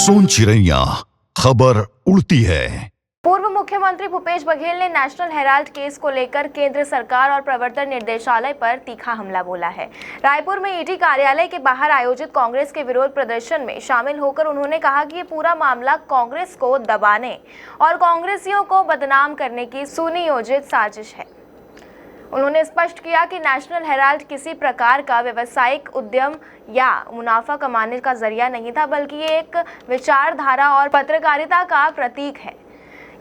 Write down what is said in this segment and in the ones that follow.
सोन चिड़ैया खबर उड़ती है। पूर्व मुख्यमंत्री भूपेश बघेल ने नेशनल हेराल्ड केस को लेकर केंद्र सरकार और प्रवर्तन निर्देशालय पर तीखा हमला बोला है। रायपुर में ईडी कार्यालय के बाहर आयोजित कांग्रेस के विरोध प्रदर्शन में शामिल होकर उन्होंने कहा कि ये पूरा मामला कांग्रेस को दबाने और कांग्रेसियों को बदनाम करने की सुनियोजित साजिश है। उन्होंने स्पष्ट किया कि नेशनल हेराल्ड किसी प्रकार का व्यवसायिक उद्यम या मुनाफा कमाने का जरिया नहीं था, बल्कि ये एक विचारधारा और पत्रकारिता का प्रतीक है।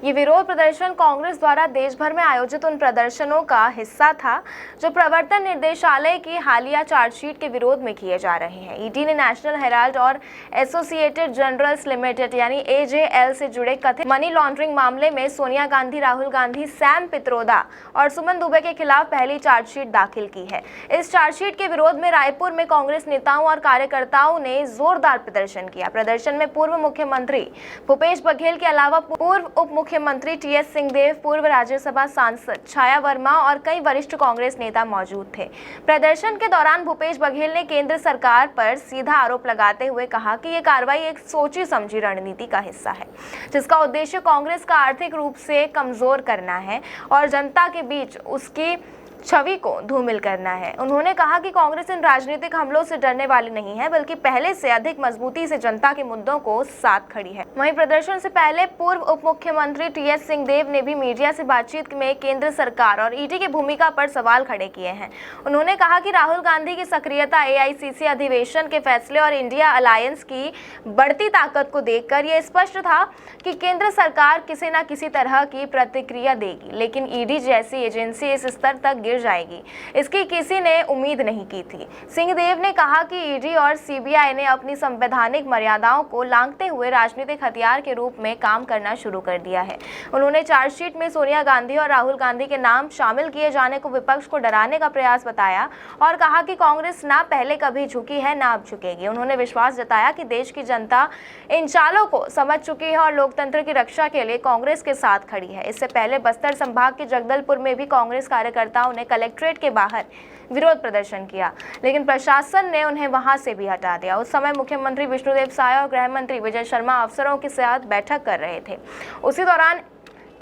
ये विरोध प्रदर्शन कांग्रेस द्वारा देश भर में आयोजित उन प्रदर्शनों का हिस्सा था जो प्रवर्तन निर्देशालय की हालिया चार्जशीट के विरोध में किए जा रहे हैं। ईडी ने नेशनल हेराल्ड और एसोसिएटेड जर्नल्स लिमिटेड यानी एजेएल से जुड़े कथित मनी लॉन्ड्रिंग मामले में सोनिया गांधी, राहुल गांधी, सैम पित्रोदा और सुमन दुबे के खिलाफ पहली चार्जशीट दाखिल की है। इस चार्जशीट के विरोध में रायपुर में कांग्रेस नेताओं और कार्यकर्ताओं ने जोरदार प्रदर्शन किया। प्रदर्शन में पूर्व मुख्यमंत्री भूपेश बघेल के अलावा पूर्व उप मुख्यमंत्री टीएस सिंहदेव, पूर्व राज्यसभा सांसद छाया वर्मा और कई वरिष्ठ कांग्रेस नेता मौजूद थे। प्रदर्शन के दौरान भूपेश बघेल ने केंद्र सरकार पर सीधा आरोप लगाते हुए कहा कि ये कार्रवाई एक सोची समझी रणनीति का हिस्सा है, जिसका उद्देश्य कांग्रेस का आर्थिक रूप से कमजोर करना है और जनता के बीच उसकी छवि को धूमिल करना है। उन्होंने कहा कि कांग्रेस इन राजनीतिक हमलों से डरने वाली नहीं है, बल्कि पहले से अधिक मजबूती से जनता के मुद्दों को साथ खड़ी है। वहीं प्रदर्शन से पहले पूर्व उप मुख्यमंत्री टीएस सिंहदेव ने भी मीडिया से बातचीत में केंद्र सरकार और ईडी की भूमिका पर सवाल खड़े किए हैं। उन्होंने कहा कि राहुल गांधी की सक्रियता, एआईसीसी अधिवेशन के फैसले और इंडिया अलायंस की बढ़ती ताकत को देखकर यह स्पष्ट था कि केंद्र सरकार किसी न किसी तरह की प्रतिक्रिया देगी, लेकिन ईडी जैसी एजेंसी इस स्तर तक जाएगी, इसकी किसी ने उम्मीद नहीं की थी। सिंहदेव ने कहा कि ईडी और सीबीआई ने अपनी संवैधानिक मर्यादाओं को लांघते हुए राजनीतिक हथियार के रूप में काम करना शुरू कर दिया है। उन्होंने चार्जशीट में सोनिया गांधी और राहुल गांधी के नाम शामिल किए जाने को विपक्ष को डराने का प्रयास बताया और कहा कि कांग्रेस ना पहले कभी झुकी है, ना अब झुकेगी। उन्होंने विश्वास जताया कि देश की जनता इन चालों को समझ चुकी है और लोकतंत्र की रक्षा के लिए कांग्रेस के साथ खड़ी है। इससे पहले बस्तर संभाग के जगदलपुर में भी कांग्रेस कार्यकर्ताओं ने कलेक्ट्रेट के बाहर विरोध प्रदर्शन किया, लेकिन प्रशासन ने उन्हें वहां से भी हटा दिया। उस समय मुख्यमंत्री विष्णुदेव साय और गृह मंत्री विजय शर्मा अफसरों के साथ बैठक कर रहे थे। उसी दौरान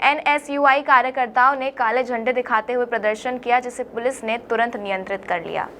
एनएसयूआई कार्यकर्ताओं ने काले झंडे दिखाते हुए प्रदर्शन किया, जिसे पुलिस ने तुरंत नियंत्रित कर लिया।